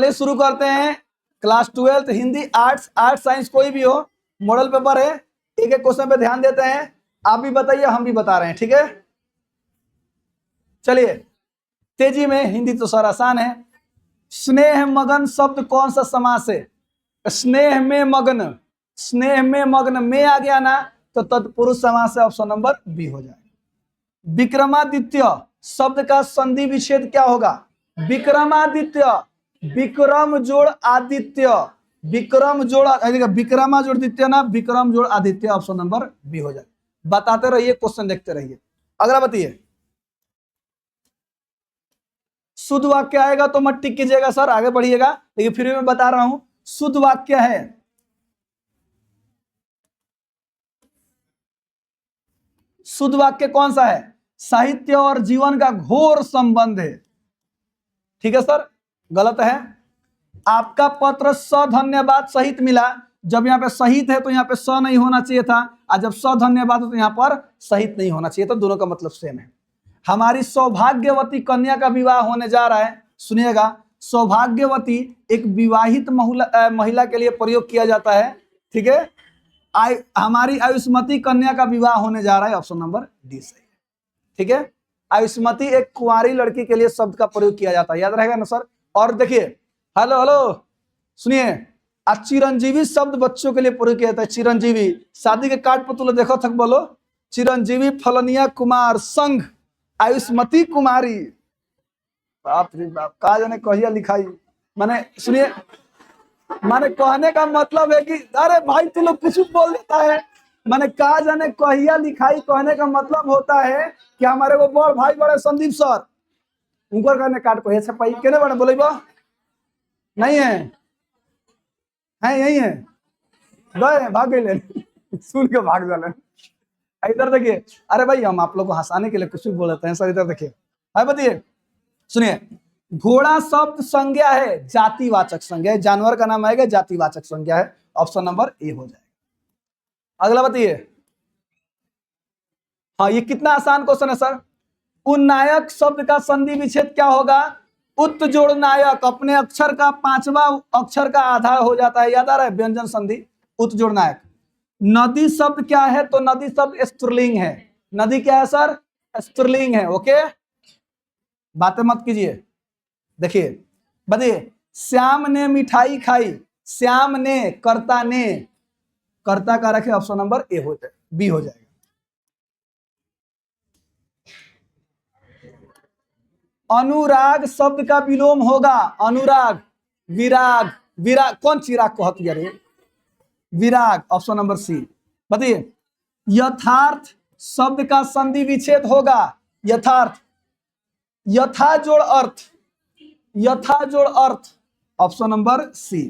चलिए शुरू करते हैं। Class 12 Hindi, arts, arts science कोई भी हो, मॉडल पेपर है। एक एक क्वेश्चन पे ध्यान देते हैं। आप भी बताइए, हम भी बता रहे हैं, ठीक है। चलिए तेजी में, हिंदी तो सर आसान है। स्नेह मगन शब्द कौन सा समास है? स्नेह में मग्न, स्नेह में मग्न में आ गया ना तो तत्पुरुष समास है, ऑप्शन नंबर बी हो जाएगा। विक्रमादित्य शब्द का संधि विच्छेद क्या होगा? विक्रमादित्य, विक्रम जोड़ आदित्य, विक्रम जोड़, विक्रमा जोड़ आदित्य ना, विक्रम जोड़ आदित्य, ऑप्शन नंबर बी हो जाए। बताते रहिए, क्वेश्चन देखते रहिए। अगला बताइए। शुद्ध वाक्य आएगा तो मत टिक कीजिएगा सर, आगे बढ़िएगा, लेकिन फिर मैं बता रहा हूं शुद्ध वाक्य है। शुद्ध वाक्य कौन सा है? साहित्य और जीवन का घोर संबंध है, ठीक है सर। गलत है। आपका पत्र सधन्यवाद सहित मिला, जब यहाँ पे सहित है तो यहाँ पे स नहीं होना चाहिए था, और जब सधन्यवाद तो यहाँ पर सहित नहीं होना चाहिए था। दोनों का मतलब सेम है। हमारी सौभाग्यवती कन्या का विवाह होने जा रहा है, सुनिएगा। सौभाग्यवती एक विवाहित महिला के लिए प्रयोग किया जाता है, ठीक है। हमारी आयुष्मती कन्या का विवाह होने जा रहा है, ऑप्शन नंबर डी सही है, ठीक है। आयुष्मती एक कुंवारी लड़की के लिए शब्द का प्रयोग किया जाता है, याद रहेगा ना सर। और देखिए, हेलो हेलो सुनिए, चिरंजीवी शब्द बच्चों के लिए प्रयोग किया जाता है। चिरंजीवी, शादी के कार्ड पर तुम देखो थक बोलो, चिरंजीवी फलनिया कुमार संघ आयुष्मती कुमारी। बाप रे बाप, कहा जाने कहिया लिखाई। माने सुनिए, माने कहने का मतलब है कि अरे भाई तू लोग कुछ बोल देता है। माने कहा जाने कहिया लिखाई, कहने का मतलब होता है कि हमारे को बड़ भाई बड़े संदीप सर, उनकर कहने काट को छपाई केने बड़े बोले नहीं है यही है, गए भाग गए सुन के भाग जाए। इधर देखिए, अरे भाई हम आप लोग को हंसाने के लिए कुछ भी बोल देते हैं सर। इधर देखिए, है बताइए, सुनिए। घोड़ा शब्द संज्ञा है, जातिवाचक संज्ञा है, जानवर का नाम आएगा, जातिवाचक संज्ञा है, ऑप्शन नंबर ए हो जाएगा। अगला बताइए। हाँ, ये कितना आसान क्वेश्चन है सर। उन्नायक शब्द का संधि विच्छेद क्या होगा? उत जोड़ नायक, अपने अक्षर का पांचवा अक्षर का आधार हो जाता है, याद आ रहा है, व्यंजन संधि, उत जोड़ नायक। नदी शब्द क्या है? तो नदी शब्द स्त्रीलिंग है। नदी क्या है सर? स्त्रीलिंग है, ओके। बातें मत कीजिए। देखिए बताइए, श्याम ने मिठाई खाई, श्याम ने, कर्ता ने, कर्ता का रखे, ऑप्शन नंबर ए हो जाए, बी हो जाएगा। अनुराग शब्द का विलोम होगा, अनुराग, विराग, विराग कौन चिराग को हत्या रे, विराग, ऑप्शन नंबर सी। बताइए, यथार्थ शब्द का संधि विच्छेद होगा, यथार्थ, यथा जोड़ अर्थ, यथा जोड़ अर्थ, ऑप्शन नंबर सी।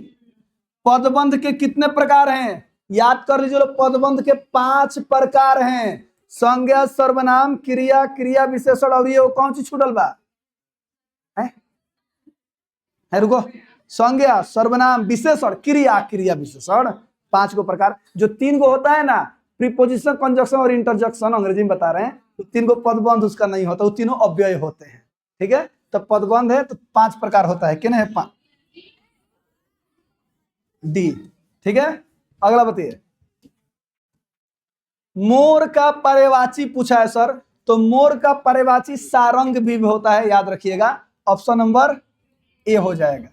पदबंध के कितने प्रकार हैं? याद कर लीजिए, पदबंध के 5 प्रकार हैं। संज्ञा, सर्वनाम, क्रिया, क्रिया विशेषण, और ये कौन सी छूटल बा है? रुको, संज्ञा, सर्वनाम, विशेषण, क्रिया, क्रिया विशेषण, 5 को प्रकार। जो 3 को होता है ना, प्रीपोजिशन, कंजक्शन और इंटरजेक्शन, अंग्रेजी में बता रहे हैं, तो 3 को पदबंध उसका नहीं होता, वो तीनों अव्यय होते हैं, ठीक है। तो पदबंध है तो 5 प्रकार होता है, किन है? डी, ठीक है। अगला बताइए। मोर का पर्यायवाची पूछा है सर, तो मोर का पर्यायवाची सारंग भी होता है, याद रखिएगा, ऑप्शन नंबर ए हो जाएगा।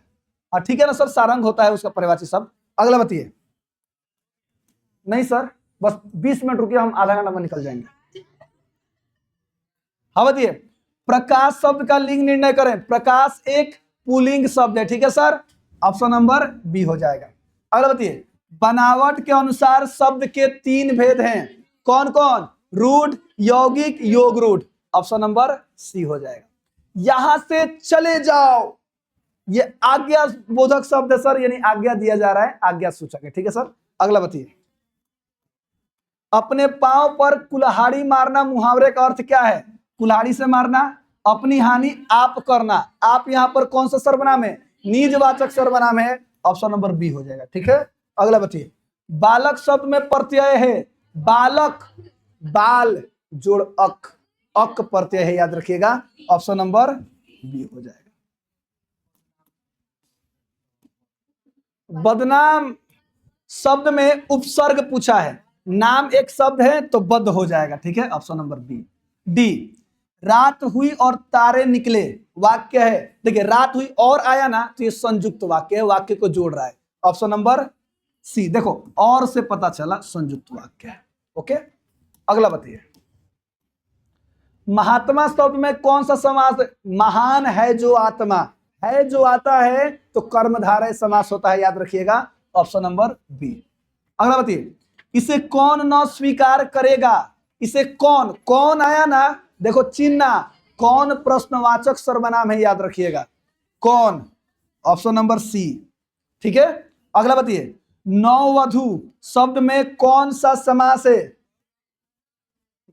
और ठीक है ना सर, सारंग होता है उसका पर्यायवाची शब्द। अगला बताइए। नहीं सर, बस 20 मिनट रुकिए, हम आधा घंटा में निकल जाएंगे। हाँ बताइए, प्रकाश शब्द का लिंग निर्णय करें। प्रकाश एक पुल्लिंग शब्द है, ठीक है सर, ऑप्शन नंबर बी हो जाएगा। अगला बताइए, बनावट के अनुसार शब्द के 3 भेद हैं, कौन कौन? रूढ़, यौगिक, योग रूढ़, ऑप्शन नंबर सी हो जाएगा। यहां से चले जाओ, ये आज्ञा बोधक शब्द है सर, यानी आज्ञा दिया जा रहा है, आज्ञा सूचक है, ठीक है सर। अगला बताइए, अपने पांव पर कुल्हाड़ी मारना, मुहावरे का अर्थ क्या है? कुल्हाड़ी से मारना, अपनी हानि आप करना। आप यहां पर कौन सा सर्वनाम है? निजवाचक सर्वनाम है, ऑप्शन नंबर बी हो जाएगा, ठीक है। अगला बताइए, बालक शब्द में प्रत्यय है, बालक, बाल जोड़ अक, अक प्रत्यय है, याद रखिएगा, ऑप्शन नंबर बी हो जाएगा। बदनाम शब्द में उपसर्ग पूछा है, नाम एक शब्द है तो बद हो जाएगा, ठीक है, ऑप्शन नंबर बी। डी, रात हुई और तारे निकले वाक्य है, देखिए रात हुई और आया ना तो ये संयुक्त वाक्य है, वाक्य को जोड़ रहा है, ऑप्शन नंबर सी। देखो और से पता चला संयुक्त वाक्य है। ओके, अगला बताइए, महात्मा शब्द में कौन सा समास है? महान है जो आत्मा, है जो आता है तो कर्मधारय समास होता है, याद रखिएगा, ऑप्शन नंबर बी। अगला बताइए, इसे कौन न स्वीकार करेगा? इसे कौन, कौन आया ना, देखो चिन्ह, कौन प्रश्नवाचक सर्वनाम है, याद रखिएगा, कौन, ऑप्शन नंबर सी, ठीक है। अगला बताइए, नववधु शब्द में कौन सा समास है?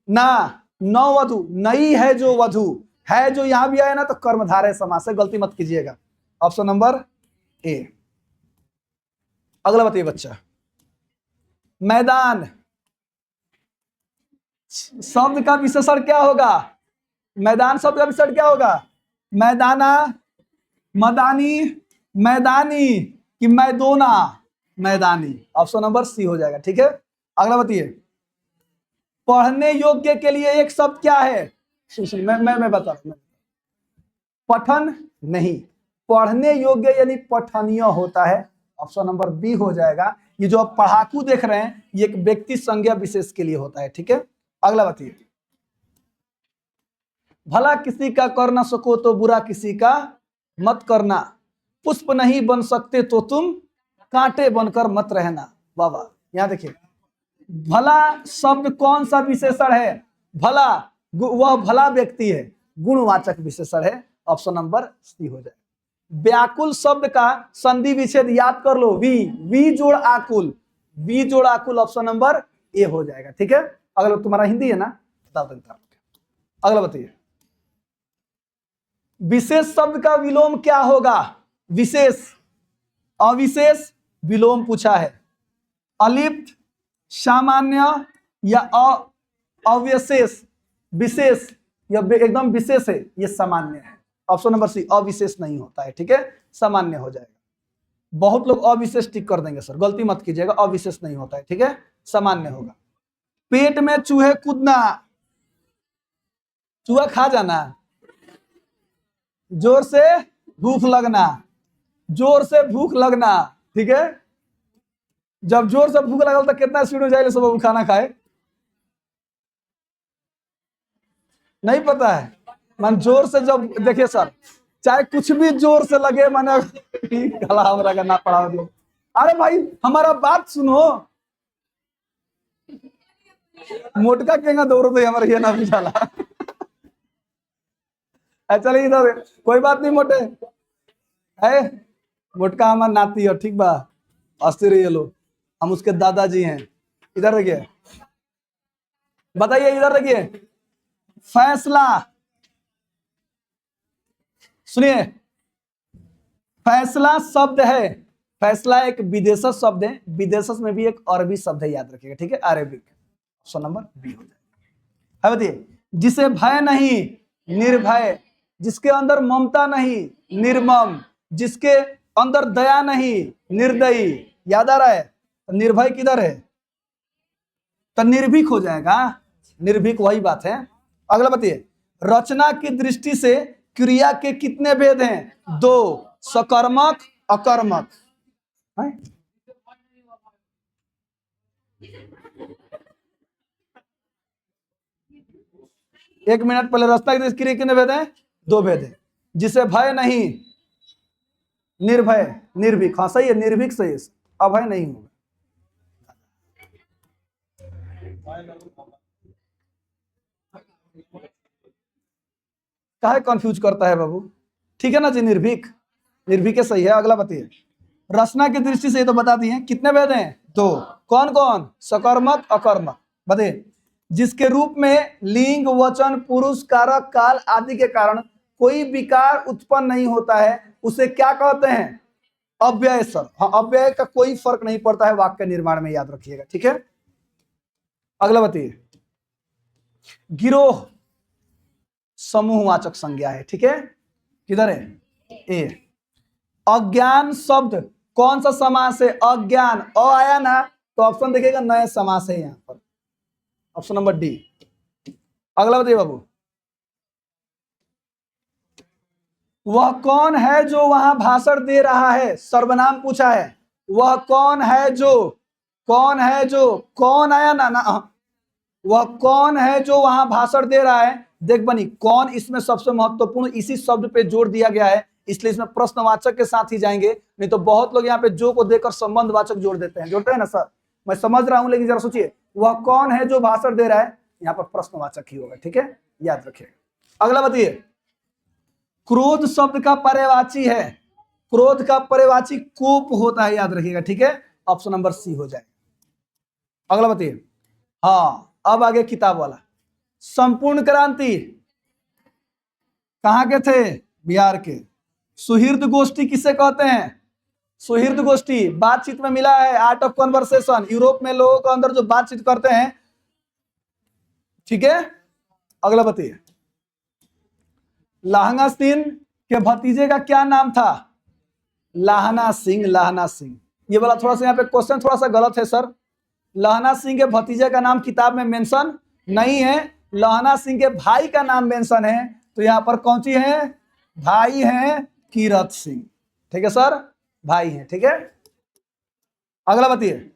ना, नववधु, नई है जो वधु, है जो यहां भी आया ना तो कर्मधारय समास है, गलती मत कीजिएगा, ऑप्शन नंबर ए। अगला बताइए बच्चा, मैदान शब्द का विशेषण क्या होगा? मैदान शब्द का विशेषण क्या होगा? मैदाना, मदानी, मैदानी कि मैदोना? मैदानी, ऑप्शन नंबर सी हो जाएगा, ठीक है। अगला बताइए, पढ़ने योग्य के लिए एक शब्द क्या है? मैं बता रहा हूं, पठन नहीं, पढ़ने योग्य यानी पठनीय होता है, ऑप्शन नंबर बी हो जाएगा। ये जो आप पढ़ाकू देख रहे हैं ये एक व्यक्ति संज्ञा विशेष के लिए होता है, ठीक है। अगला बताइए, भला किसी का कर ना सको तो बुरा किसी का मत करना, पुष्प नहीं बन सकते तो तुम कांटे बनकर मत रहना। बाबा यहां देखिए, भला शब्द कौन सा विशेषण है? भला, वह भला व्यक्ति है, गुणवाचक विशेषण है, ऑप्शन नंबर सी हो जाए। व्याकुल शब्द का संधि विच्छेद याद कर लो, वी जोड़ आकुल, वी जोड़ आकुल, ऑप्शन नंबर ए हो जाएगा, ठीक है। अगला तुम्हारा हिंदी है ना, बता देता। अगला बताइए, विशेष शब्द का विलोम क्या होगा? विशेष, अविशेष, विलोम पूछा है, अलिप्त, सामान्य या अविशेष? विशेष या एकदम विशेष है, ये सामान्य है, ऑप्शन नंबर सी, अविशेष नहीं होता है, ठीक है, सामान्य हो जाएगा। बहुत लोग अविशेष टिक कर देंगे सर, गलती मत कीजिएगा, अविशेष नहीं होता है, ठीक है, सामान्य होगा। पेट में चूहे कूदना, चूहा खा जाना, जोर से भूख लगना, जोर से भूख लगना, ठीक है, जब जोर से भूख लगल तो कितना स्पीड में जाए सब खाना खाए? नहीं पता है, मान जोर से जब देखिए सर, चाहे कुछ भी जोर से लगे, माने हमरा का ना पढ़ा दियो। अरे भाई हमारा बात सुनो, मोटका केंगा दौड़ो तो हमारे ये ना बुझाला। चलिए इधर, कोई बात नहीं, मोटे है, मोटका हमारा नाती है, ठीक बा, अस्थिर रहिए लो, हम उसके दादाजी हैं। इधर देखिए, बताइए, इधर देखिए, फैसला, सुनिए, फैसला शब्द है, फैसला एक विदेशज शब्द है, विदेशज में भी एक अरबी शब्द है, याद रखिएगा, ठीक है, अरेबिक, ऑप्शन नंबर बी हो जाएगा। है बताइए, जिसे भय नहीं, निर्भय, जिसके अंदर ममता नहीं, निर्मम, जिसके अंदर दया नहीं, निर्दयी, याद आ रहा है? निर्भय किधर है? तो निर्भीक हो जाएगा, निर्भीक वही बात है। अगला बताइए, रचना की दृष्टि से क्रिया के कितने भेद हैं? दो, सकर्मक, अकर्मक। है? एक मिनट पहले, रचना की दृष्टि क्रिया कितने भेद हैं? दो भेद है, जिसे भय नहीं, निर्भय, निर्भीक, हाँ सही है, निर्भीक सही है, अभय नहीं होगा। काहे कंफ्यूज करता है बाबू, ठीक है ना जी, निर्भीक, निर्भीक सही है। अगला बताइए, रचना की दृष्टि से ये तो बता दिए, कितने भेद हैं? दो, कौन कौन? सकर्मक, अकर्मक। बताइए, जिसके रूप में लिंग, वचन, पुरुष, कारक, काल आदि के कारण कोई विकार उत्पन्न नहीं होता है, उसे क्या कहते हैं? अव्यय सर, हाँ, अव्यय का कोई फर्क नहीं पड़ता है वाक्य निर्माण में, याद रखिएगा, ठीक है। अगला बताइए, गिरोह समूहवाचक संज्ञा है, ठीक है, किधर है? ए। अज्ञान शब्द कौन सा समास है? अज्ञान। अ आया ना तो ऑप्शन देखिएगा नए समास है यहाँ पर, ऑप्शन नंबर डी। अगला बताइए बाबू, वह कौन है जो वहां भाषण दे रहा है? सर्वनाम पूछा है। वह कौन है जो, कौन है जो, कौन आया ना, वह कौन है जो वहां भाषण दे रहा है? देख बनी, कौन इसमें सबसे महत्वपूर्ण, इसी शब्द पे जोर दिया गया है, इसलिए इसमें प्रश्नवाचक के साथ ही जाएंगे। नहीं तो बहुत लोग यहाँ पे जो को देकर संबंधवाचक जोड़ देते हैं। जोड़ते हैं ना सर, मैं समझ रहा हूं, लेकिन जरा सोचिए, वह कौन है जो भाषण दे रहा है, यहाँ पर प्रश्नवाचक ही होगा। ठीक है, याद रखिएगा। अगला बताइए, क्रोध शब्द का पर्यायवाची है। क्रोध का पर्यायवाची कोप होता है, याद रखिएगा। ठीक है, ऑप्शन नंबर सी हो जाए। अगला बताइए, हाँ अब आगे किताब वाला। संपूर्ण क्रांति कहां के थे? बिहार के। सुहृद गोष्ठी किसे कहते हैं? सुहृद गोष्ठी बातचीत में मिला है, आर्ट ऑफ कन्वर्सेशन, यूरोप में लोगों के अंदर जो बातचीत करते हैं। ठीक है, अगला बताइए, लाहना सिंह के भतीजे का क्या नाम था? लाहना सिंह। लाहना सिंह, ये वाला थोड़ा सा यहाँ पे क्वेश्चन थोड़ा सा गलत है सर। लाहना सिंह के भतीजे का नाम किताब में मेंशन नहीं है, लाहना सिंह के भाई का नाम मेंशन है। तो यहाँ पर कौन सी है? भाई हैं कीरत सिंह। ठीक है सर, भाई हैं। ठीक है, अगला बताइए,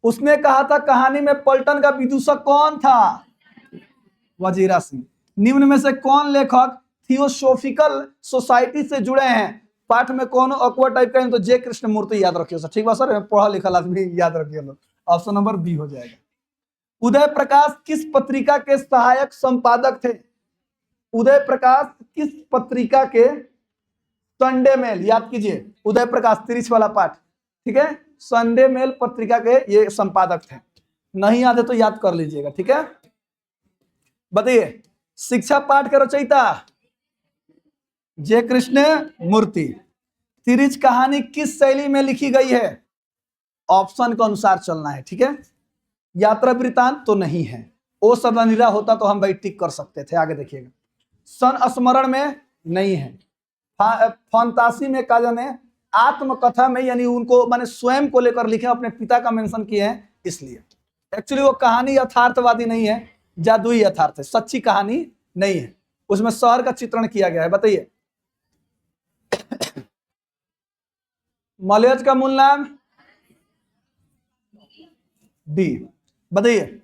उसने कहा था कहानी में पलटन का विदूषक कौन था? वजीरा सिंह। निम्न में से कौन लेखक थियोसोफिकल सोसाइटी से जुड़े हैं? पाठ में कौन ऑकवर्ड टाइप का? तो जे कृष्णमूर्ति याद रखिए सर। ठीक है सर, पढ़ा लिखा आदमी याद रखिए लोग। ऑप्शन नंबर बी हो जाएगा। उदय प्रकाश किस पत्रिका के सहायक संपादक थे? उदय प्रकाश किस पत्रिका के? संडे मेल, याद कीजिए, उदय प्रकाश तिरिच वाला पाठ। ठीक है, संडे मेल पत्रिका के ये संपादक थे। नहीं याद है तो याद कर लीजिएगा। ठीक है, बताइए, शिक्षा पाठ के रचयिता जे कृष्ण मूर्ति। तिरिच कहानी किस शैली में लिखी गई है? ऑप्शन के अनुसार चलना है। ठीक है, यात्रा वृतांत तो नहीं है, ओ सदनिरा होता तो हम भाई टिक कर सकते थे। आगे देखिएगा, सन स्मरण में नहीं है, फंतासी में का जाने, आत्मकथा में, यानी उनको माने स्वयं को लेकर लिखे, अपने पिता का मेंशन किए हैं इसलिए। एक्चुअली वो कहानी यथार्थवादी नहीं है, जादुई यथार्थ है, सच्ची कहानी नहीं है, उसमें शहर का चित्रण किया गया है। बताइए, मलयज का मूल नाम? डी। बताइए,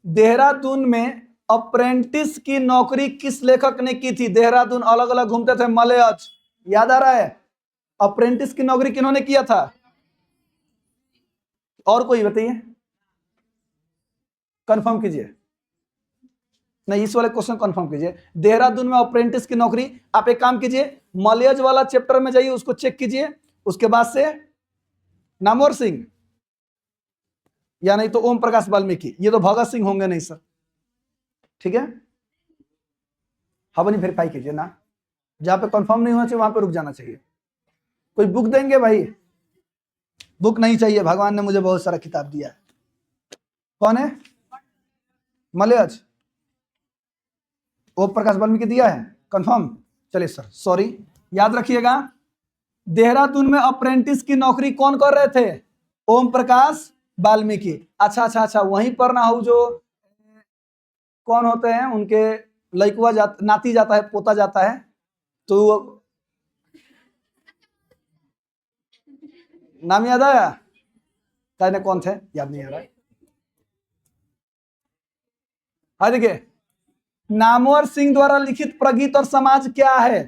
देहरादून में अप्रेंटिस की नौकरी किस लेखक ने की थी? देहरादून अलग अलग घूमते थे मलयज, याद आ रहा है? अप्रेंटिस की नौकरी किन्होंने किया था? और कोई बताइए, कंफर्म कीजिए। नहीं, इस वाले क्वेश्चन कंफर्म कीजिए। देहरादून में अप्रेंटिस की नौकरी, आप एक काम कीजिए, मलयज वाला चैप्टर में जाइए, उसको चेक कीजिए, उसके बाद से नामवर सिंह या नहीं तो ओम प्रकाश वाल्मीकि, ये तो भगत सिंह होंगे नहीं सर। ठीक है, हाँ बनी वेरीफाई कीजिए ना, जहां पे कंफर्म नहीं होना चाहिए वहां पे रुक जाना चाहिए। कोई बुक देंगे भाई? बुक नहीं चाहिए, भगवान ने मुझे बहुत सारा किताब दिया है। कौन है? मलयज, ओम प्रकाश वाल्मीकि दिया है, कंफर्म? चलिए सर, सॉरी, याद रखिएगा। देहरादून में अप्रेंटिस की नौकरी कौन कर रहे थे? ओम प्रकाश वाल्मीकि। अच्छा अच्छा अच्छा, वहीं पर ना हो जो कौन होते हैं उनके लड़कुआ नाती जाता है, पोता जाता है, तो नाम याद आया? कहने कौन थे, याद नहीं आ रहा। हाँ देखिए, नामवर सिंह द्वारा लिखित प्रगीत और समाज क्या है?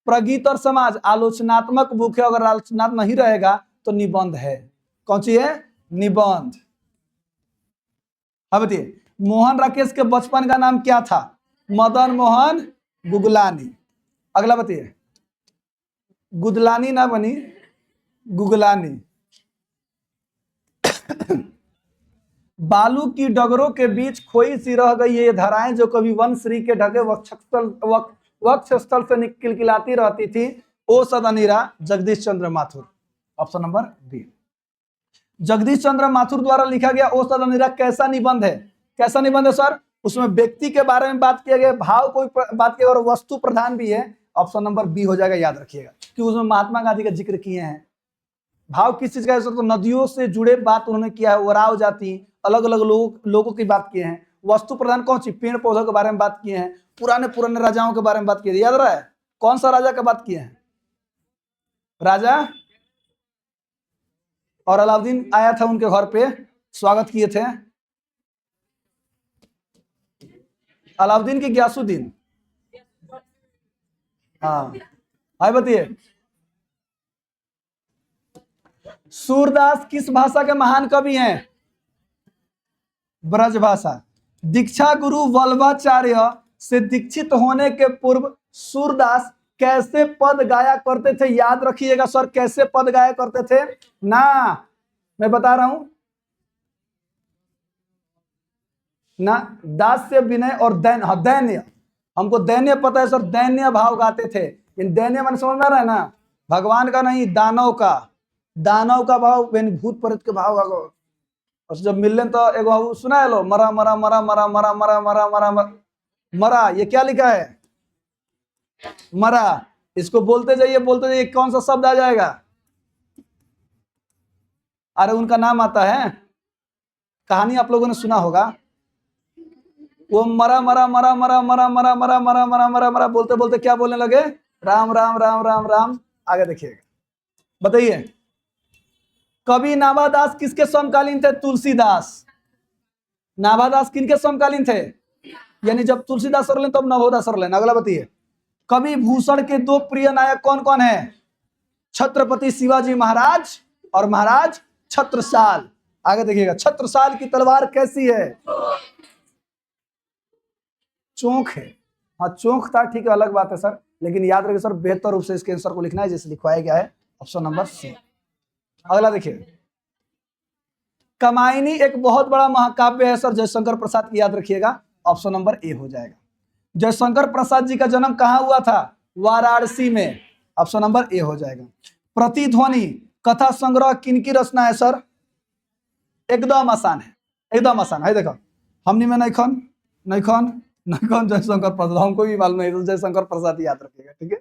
प्रगीत और समाज आलोचनात्मक बुक है, अगर आलोचनात्मक नहीं रहेगा तो निबंध है। कौन सी है? निबंध। अब बताइए, मोहन राकेश के बचपन का नाम क्या था? मदन मोहन गुगलानी। अगला बताइए, गुदलानी ना बनी, गुगलानी। बालू की डगरों के बीच खोई सी रह गई ये धाराएं जो कभी वन श्री के ढके वक्षस्थल से किलकिलाती रहती थी, ओ Sadanira Jagdish Chandra Mathur. Option number B. Jagdish Chandra Mathur द्वारा लिखा गया ओ सदनीरा कैसा निबंध है? कैसा निबंध है सर? उसमें व्यक्ति के बारे में बात किया गया, भाव को बात किया, और वस्तु प्रधान भी है। ऑप्शन नंबर बी हो जाएगा, याद रखिएगा, कि उसमें महात्मा गांधी का जिक्र किए हैं। भाव किस चीज का है सर? तो नदियों से जुड़े बात उन्होंने किया है, वराव जाति, अलग अलग लोगों की बात किए हैं। वस्तु प्रधान कौन सी? पेड़ पौधों के बारे में बात किए हैं। पुराने पुराने राजाओं के बारे में बात किए, याद रहा है? कौन सा राजा का बात किए हैं? राजा, और अलाउद्दीन आया था उनके घर पे, स्वागत किए थे। अलाउद्दीन की गियासुद्दीन? हाँ, आए बताइए। सूरदास किस भाषा के महान कवि हैं? ब्रज भाषा। दीक्षा गुरु वल्लभाचार्य से दीक्षित होने के पूर्व सूरदास कैसे पद गाया करते थे? याद रखिएगा सर, कैसे पद गाया करते थे ना, मैं बता रहा हूं ना। दास्य, विनय और दैन, हाँ दैन्य, हमको दैन्य पता है सर, दैन्य भाव गाते थे। इन दैन्य मन समझ में आ रहा है ना? भगवान का नहीं, दानव का, दानव का भाव, भूत प्रेत के भाव का। और जब मिलने तो एक भाव सुना है लो, मरा मरा मरा मरा मरा मरा मरा मरा मरा, ये क्या लिखा है? मरा। इसको बोलते जाइए, कौन सा शब्द आ जाएगा? अरे उनका नाम आता है, कहानी आप लोगों ने सुना होगा। वो मरा मरा मरा मरा मरा मरा मरा मरा मरा मरा मरा बोलते बोलते क्या बोलने लगे? राम राम राम राम राम। आगे देखिएगा, बताइए। कवि नाभादास किसके समकालीन थे? तुलसीदास। नाभादास किनके समकालीन थे? यानी जब तुलसीदास सर लें तब नवोदास सर लेना। अगला बताइए। कवि भूषण के दो प्रिय नायक कौन कौन है? छत्रपति शिवाजी महाराज और महाराज छत्रसाल। आगे देखिएगा, छत्रसाल की तलवार कैसी है? चोंख है। हाँ चोंख था, ठीक है, अलग बात है सर, लेकिन याद रखिए सर, बेहतर रूप से इसके आंसर को लिखना है जैसे लिखवाया गया है, ऑप्शन नंबर सी। अगला देखिए। कामायनी एक बहुत बड़ा महाकाव्य है सर, जयशंकर प्रसाद की, याद रखिएगा, ऑप्शन नंबर ए हो जाएगा। जयशंकर प्रसाद जी का जन्म कहाँ हुआ था? वाराणसी में, ऑप्शन नंबर ए हो जाएगा। प्रतिध्वनि कथा संग्रह किनकी रचना है सर? एकदम आसान है, एकदम आसान है। देखो, हमनी में नैखन नैखन नैखन जयशंकर प्रसाद, हमको भी मालूम नहीं, तो जयशंकर प्रसाद याद रखिएगा, ठीक है।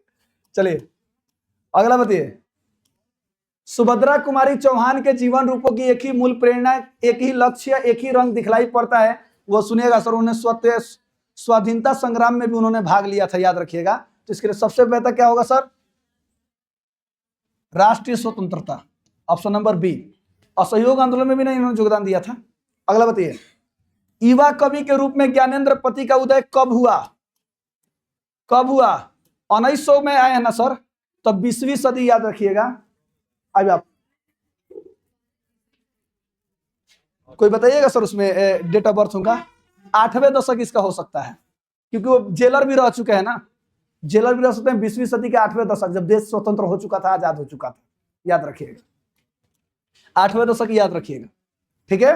चलिए अगला बताइए। सुभद्रा कुमारी चौहान के जीवन रूपों की एक ही मूल प्रेरणा, एक ही लक्ष्य, एक ही रंग दिखलाई पड़ता है, वो सुनिएगा सर। उन्हें स्वाधीनता संग्राम में भी उन्होंने भाग लिया था, याद रखिएगा। तो इसके लिए सबसे बेहतर क्या होगा सर? राष्ट्रीय स्वतंत्रता, ऑप्शन नंबर बी। असहयोग आंदोलन में भी नहीं उन्होंने योगदान दिया था। अगला बताइए। युवा कवि के रूप में ज्ञानेंद्र पति का उदय कब हुआ? कब हुआ? 1900 में आए हैं ना सर, तब 20वीं सदी, याद रखिएगा। अब आप कोई बताइएगा सर, उसमें डेट ऑफ बर्थ होगा? 8वें दशक इसका हो सकता है, क्योंकि वो जेलर भी रह चुके हैं ना, जेलर भी रह सकते हैं। 20वीं सदी के 8वें दशक, जब देश स्वतंत्र हो चुका था, आजाद हो चुका था, याद रखिएगा, 8वें दशक याद रखिएगा, ठीक है।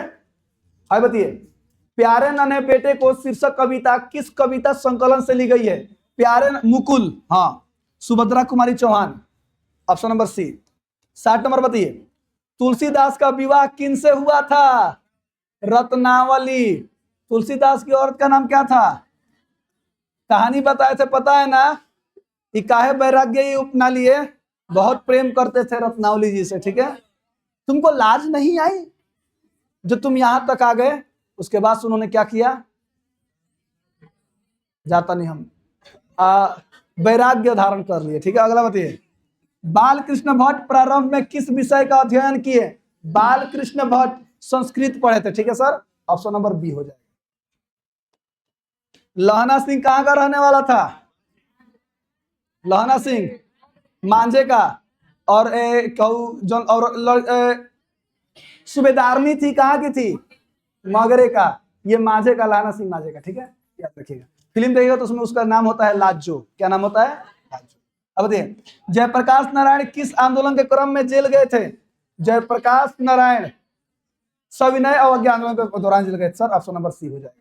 अब बताइए। प्यारे नन्हे बेटे को शीर्षक कविता किस कविता संकलन से ली गई है? प्यारे मुकुल, हाँ, Subhadra Kumari Chauhan, option number C. 60 number बताइए। तुलसीदास का विवाह किन से हुआ था? रत्नावली। तुलसीदास की औरत का नाम क्या था? कहानी बताए थे, पता है ना, कि काहे वैराग्य उपना लिए, बहुत प्रेम करते थे रत्नावली जी से, ठीक है। तुमको लाज नहीं आई जो तुम यहां तक आ गए? उसके बाद उन्होंने क्या किया? जाता नहीं हम, वैराग्य धारण कर लिए, ठीक है। अगला बताइए। बाल कृष्ण भट्ट प्रारंभ में किस विषय का अध्ययन किए? बाल कृष्ण भट्ट संस्कृत पढ़े थे, ठीक है सर, ऑप्शन नंबर बी हो जाएगा। लहना सिंह कहां का रहने वाला था? लहना सिंह मांझे का, और सूबेदारनी थी, कहां की थी? मगरे का। ये मांझे का, लहना सिंह मांझे का, ठीक है, याद रखिएगा। फिल्म देखिएगा तो उसमें उसका नाम होता है लाजो। क्या नाम होता है? लाजो। अब देखिए। जयप्रकाश नारायण किस आंदोलन के क्रम में जेल गए थे? जयप्रकाश नारायण सविनय अवज्ञा आंदोलन के दौरान जेल गए, सर, ऑप्शन नंबर सी हो जाएगा।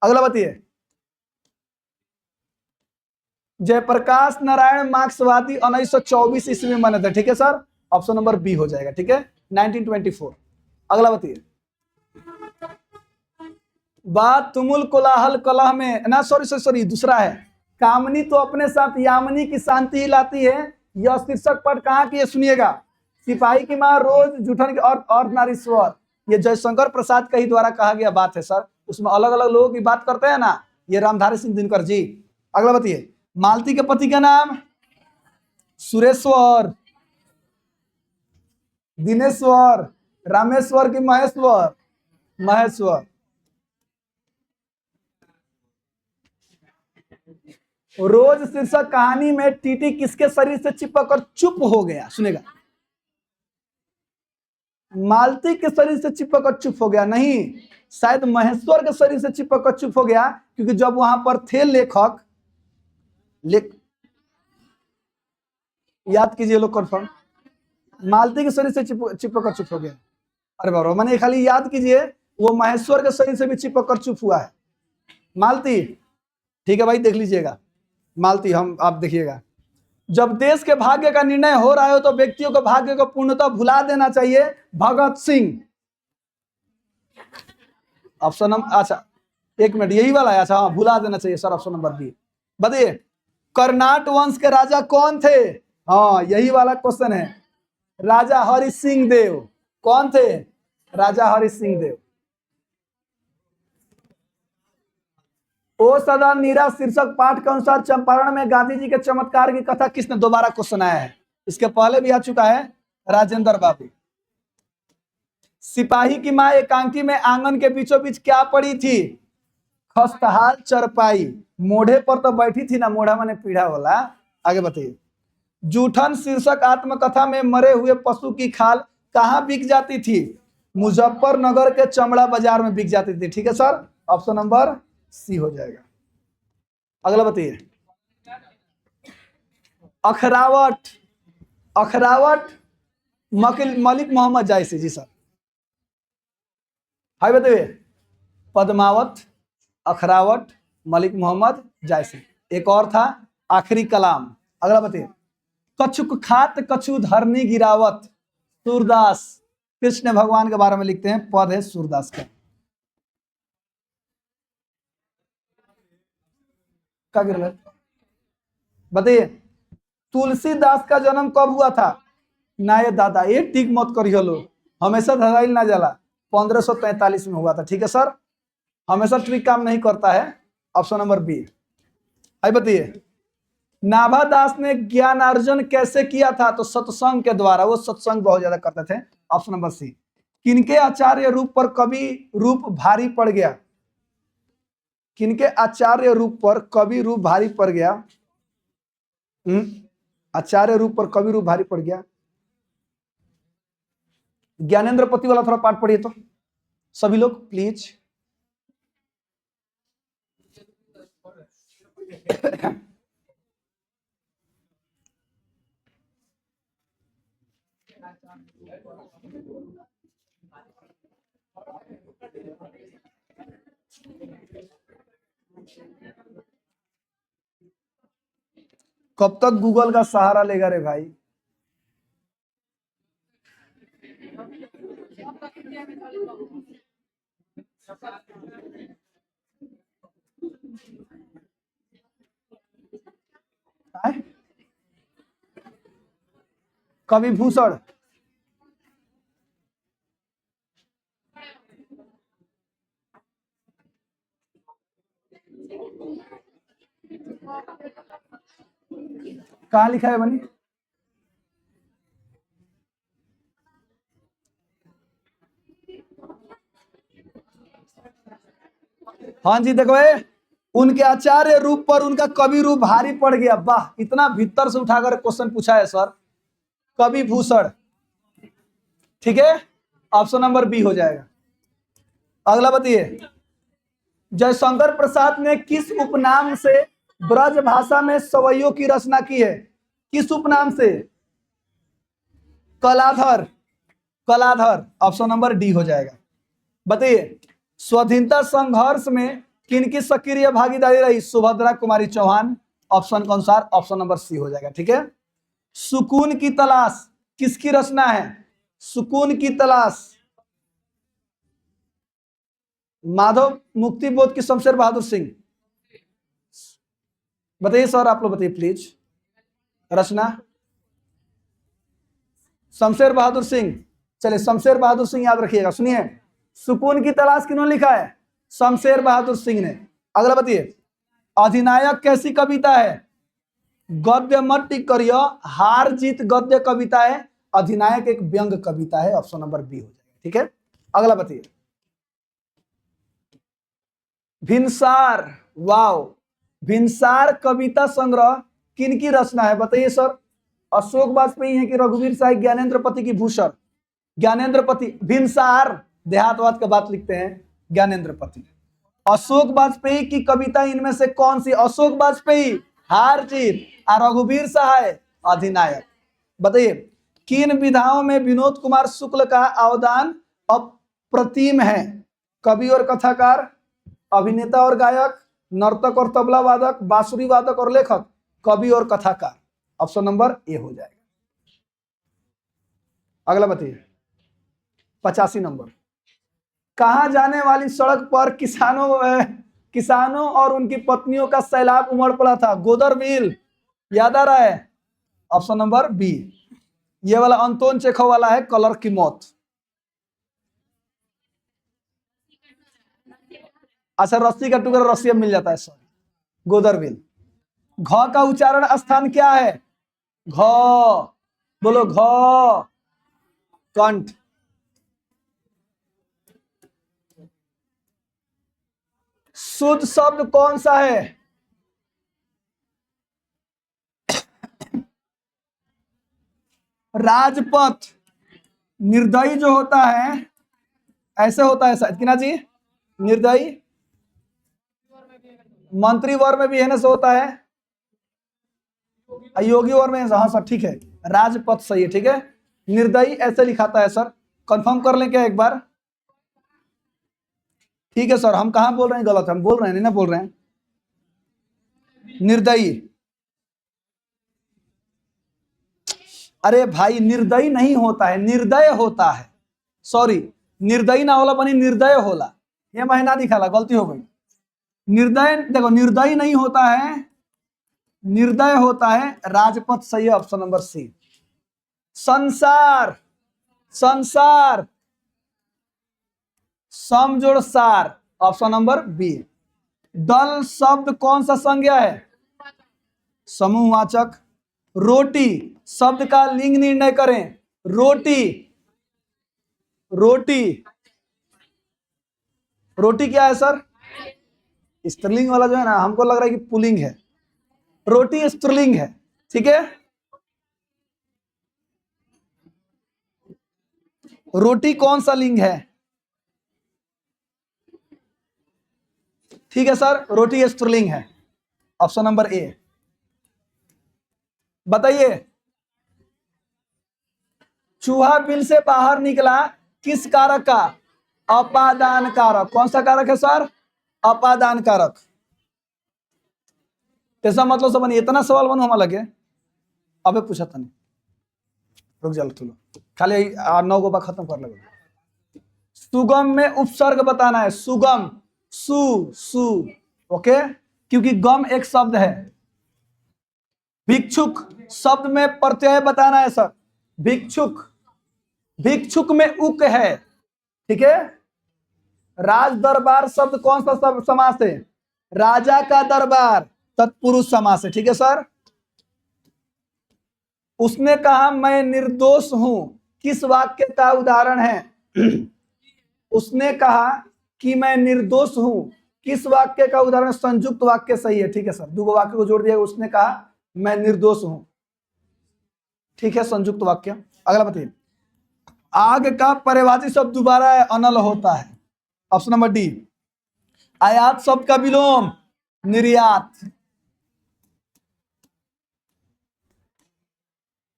अगला बताइए। जयप्रकाश नारायण मार्क्सवादी 1924 ईस्वी में बने थे, ठीक है सर, ऑप्शन नंबर बी हो जाएगा, ठीक है, 1924। अगला बताइए। बात तुमुल कोलाहल कलह में ना, सॉरी दूसरा है। कामनी तो अपने साथ यामिनी की शांति ही लाती है, यह शीर्षक पढ़ कहां की है? सुनिएगा। सिपाही की माँ रोज जूठन के और नारीश्वर, ये जयशंकर प्रसाद का ही द्वारा कहा गया बात है सर। उसमें अलग अलग लोगों की बात करते हैं ना, ये रामधारी सिंह दिनकर जी। अगला बताइए, मालती के पति का नाम सुरेश्वर, दिनेश्वर, रामेश्वर की महेश्वर, महेश्वर। रोज शीर्षक कहानी में टीटी किसके शरीर से चिपक कर चुप हो गया? सुनेगा, मालती के शरीर से चिपक कर चुप हो गया नहीं, शायद महेश्वर के शरीर से चिपक कर चुप हो गया, क्योंकि जब वहां पर थे लेखक याद कीजिए लोग कन्फर्म, मालती के शरीर से चिपक कर चुप हो गया। अरे बाबा, मैंने खाली याद कीजिए, वो महेश्वर के शरीर से भी चिपक कर चुप हुआ है। मालती, ठीक है भाई, देख लीजिएगा मालती, हम आप देखिएगा। जब देश के भाग्य का निर्णय हो रहा हो तो व्यक्तियों के भाग्य को पूर्णतः भुला देना चाहिए। भगत सिंह। ऑप्शन नंबर, अच्छा एक मिनट, यही वाला है? अच्छा हाँ, भुला देना चाहिए सर, ऑप्शन नंबर बी। बताइए, कर्नाट वंश के राजा कौन थे? हाँ, यही वाला क्वेश्चन है। राजा हरि सिंह देव। कौन थे? राजा हरि सिंह देव। ओ सदा नीरा शीर्षक पाठ के अनुसार चंपारण में गांधी जी के चमत्कार की कथा किसने? दोबारा क्वेश्चन आया है, इसके पहले भी आ चुका है, राजेंद्र बाबू। सिपाही की मां एकांकी में आंगन के बीचों बीच क्या पड़ी थी? खस्तहाल चरपाई। मोढ़े पर तो बैठी थी ना, मोढ़ा माने पीढ़ा वाला। आगे बताइए, जूठन शीर्षक आत्मकथा में मरे हुए पशु की खाल कहां बिक जाती थी? मुजफ्फरनगर के चमड़ा बाजार में बिक जाती थी। ठीक है सर, ऑप्शन नंबर सी हो जाएगा। अगला बताइए, अखरावट। अखरावट मलिक मोहम्मद जायसी। जी सर, हाय बताइए, पद्मावत, अखरावट, मलिक मोहम्मद जायसी। एक और था आखिरी कलाम। अगला बताइए, कछुक खात कछु धरनी गिरावत। सूरदास कृष्ण भगवान के बारे में लिखते हैं, पद है सूरदास का। क्या गिर बताइए, तुलसीदास का जन्म कब हुआ था? ना ये दादा, ये टिक मत करियो लो, हमेशा धराइल ना जाला, 1543 में हुआ था। ठीक है सर, हमेशा ट्रिक काम नहीं करता है। Option number B. आई बताइए, नाभादास ने ज्ञानार्जन कैसे किया था? तो सत्संग के द्वारा, वो सत्संग बहुत ज्यादा करते थे। Option number C. किनके आचार्य रूप पर कवि रूप भारी पड़ गया? किनके आचार्य रूप पर कवि रूप भारी पड़ गया? आचार्य रूप पर कवि रूप भारी पड़ गया। ज्ञानेंद्र पति वाला थोड़ा पाठ पढ़िए तो सभी लोग प्लीज। कब तक गूगल का सहारा लेगा रे भाई? कवि भूषण। कहाँ लिखा है बनी? हाँ जी, देखो उनके आचार्य रूप पर उनका कवि रूप भारी पड़ गया। वाह, इतना भीतर से उठाकर क्वेश्चन पूछा है सर। कवि भूषण। ठीक है, ऑप्शन नंबर बी हो जाएगा। अगला बताइए, जयशंकर प्रसाद ने किस उपनाम से ब्रज भाषा में सवैयों की रचना की है? किस उपनाम से? Kaladhar. Kaladhar, option number D हो जाएगा। बताइए, स्वाधीनता संघर्ष में किनकी सक्रिय भागीदारी रही? सुभद्रा कुमारी चौहान। ऑप्शन के अनुसार ऑप्शन नंबर सी हो जाएगा। ठीक है, सुकून की तलाश किसकी रचना है? सुकून की तलाश माधव मुक्ति बोध की शमशेर बहादुर सिंह। बताइए सर, आप लोग बताइए प्लीज, रचना शमशेर बहादुर सिंह। चलिए शमशेर बहादुर सिंह याद रखिएगा। सुनिए, सुकून की तलाश किन्होंने लिखा है? शमशेर बहादुर सिंह ने। अगला बताइए, अधिनायक कैसी कविता है? गद्य मत टिक करियो, हार जीत गद्य कविता है, अधिनायक एक व्यंग कविता है। ऑप्शन नंबर बी हो जाएगा। ठीक है, अगला बताइए, भिनसार। वाओ, भिनसार कविता संग्रह किनकी रचना है? बताइए सर। अशोक वाजपेयी है कि रघुवीर शाह, ज्ञानेंद्र पति की भूषण? ज्ञानेंद्र पति। भिनसार देहातवाद का बात लिखते हैं ज्ञानेंद्र पति। अशोक वाजपेयी की कविता इनमें से कौन सी? अशोक वाजपेयी हार जीत और रघुवीर सहाय अधिनायक। बताइए, किन विधाओं में विनोद कुमार शुक्ल का अवदान अप्रतिम है? कवि और कथाकार, अभिनेता और गायक, नर्तक और तबला वादक, बांसुरी वादक और लेखक? कवि और कथाकार। ऑप्शन नंबर ए हो जाएगा। अगला बताइए, 85 नंबर, कहां जाने वाली सड़क पर किसानों और उनकी पत्नियों का सैलाब उमड़ पड़ा था? गोदरविल। याद आ रहा है? Option number B. ये वाला अंतोन चेखव वाला है, कलर की मौत। अच्छा, रस्सी का टुकड़ा रस्सी मिल जाता है, सॉरी, गोदरविल। घ का उच्चारण स्थान क्या है? घ, बोलो घ, कंठ। शुद्ध शब्द कौन सा है? राजपथ। निर्दयी जो होता है ऐसे होता है शायद, किना जी? निर्दयी मंत्री वर्ग में भी है ना, से होता है, योगी वर्ग में। हाँ सर, ठीक है, राजपथ सही है। ठीक है, निर्दयी ऐसे लिखाता है सर। कंफर्म कर लें क्या एक बार? ठीक है सर, हम कहां बोल रहे हैं गलत? हम बोल रहे हैं, नहीं ना बोल रहे हैं। निर्दयी। अरे भाई, निर्दयी नहीं होता है, निर्दय होता है। सॉरी, निर्दयी ना होला बनी निर्दय होला। ये महीना दिखाला, गलती हो गई। निर्दय, देखो निर्दयी नहीं होता है, निर्दय होता है। राजपथ सही है, ऑप्शन नंबर सी। संसार, संसार, समजोड़ सार, ऑप्शन नंबर बी। दल शब्द कौन सा संज्ञा है? समूहवाचक। रोटी शब्द का लिंग निर्णय करें। रोटी, रोटी, रोटी क्या है सर? स्त्रीलिंग वाला जो है ना, हमको लग रहा है कि पुल्लिंग है। रोटी स्त्रीलिंग है। ठीक है, रोटी कौन सा लिंग है? ठीक है सर, रोटी स्त्रीलिंग है, ऑप्शन नंबर ए। बताइए, चूहा बिल से बाहर निकला किस कारक का? अपादान कारक। कौन सा कारक है सर? अपादान कारक। ऐसा मतलब सब बनी, इतना सवाल बनो हमारा लगे। अबे पूछा था नहीं, रुक जा तुलो, खाली 9 गो बार खत्म कर लगे। सुगम में उपसर्ग बताना है। सुगम, सु, सु, ओके, क्योंकि गम एक शब्द है। भिक्षुक शब्द में प्रत्यय बताना है सर। भिक्षुक, भिक्षुक में उक है। ठीक है, राज दरबार शब्द कौन सा समास है? राजा का दरबार, तत्पुरुष समास है। ठीक है सर। उसने कहा मैं निर्दोष हूं, किस वाक्य का उदाहरण है? उसने कहा कि मैं निर्दोष हूं, किस वाक्य का उदाहरण? संयुक्त वाक्य सही है। ठीक है सर, दो वाक्य को जोड़ दिया। उसने कहा मैं निर्दोष हूं, ठीक है, संयुक्त वाक्य। अगला बताइए, आग का पर्यायवाची शब्द दोबारा है, अनल होता है। Option number D. आयात शब्द का विलोम निर्यात।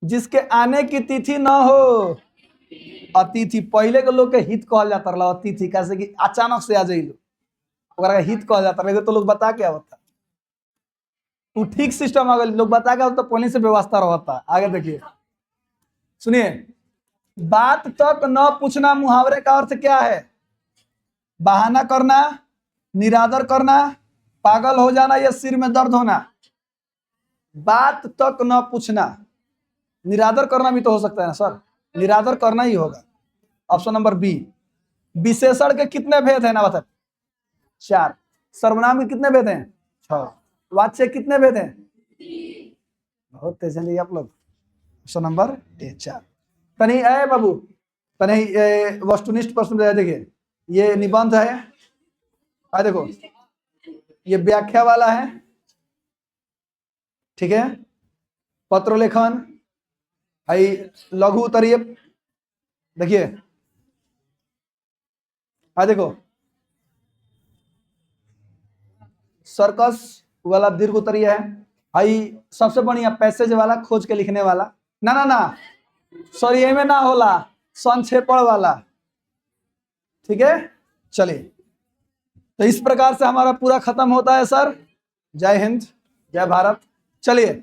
जिसके आने की तिथि न हो अतिथि। पहले के लोग के हित कहल जाता रहा अतिथि, कैसे कि अचानक से आ जाइए, हित कहल जाता रहे। तो लोग बता क्या होता, तू ठीक सिस्टम आ गए, लोग बता क्या होता, पहले से व्यवस्था रहता। आगे देखिए, सुनिए, बात तक न पूछना मुहावरे का अर्थ क्या है? बहाना करना, निरादर करना, पागल हो जाना या सिर में दर्द होना। बात तक न पूछना, निरादर करना भी तो हो सकता है ना सर। निरादर करना ही होगा। Option number B. विशेषण के कितने भेद हैं ना बता? 4। सर्वनाम के कितने भेद हैं? 6। वाच्य कितने भेद हैं? बहुत तेज हैं आप लोग। Option number A 4। तनी ए बाबू, तनी वस्तुनिष्ठ प्रश्न देखिए, ये निबंध है, देखो ये व्याख्या वाला है, ठीक है, पत्र लेखन, लघु उत्तरीय, देखिए देखो सर्कस वाला दीर्घ उत्तरीय है, सबसे बढ़िया पैसेज वाला खोज के लिखने वाला, ना ना ना सॉरी में ना होला, संक्षेपण वाला, ठीक है। चलिए, तो इस प्रकार से हमारा पूरा खत्म होता है सर। जय हिंद, जय भारत। चलिए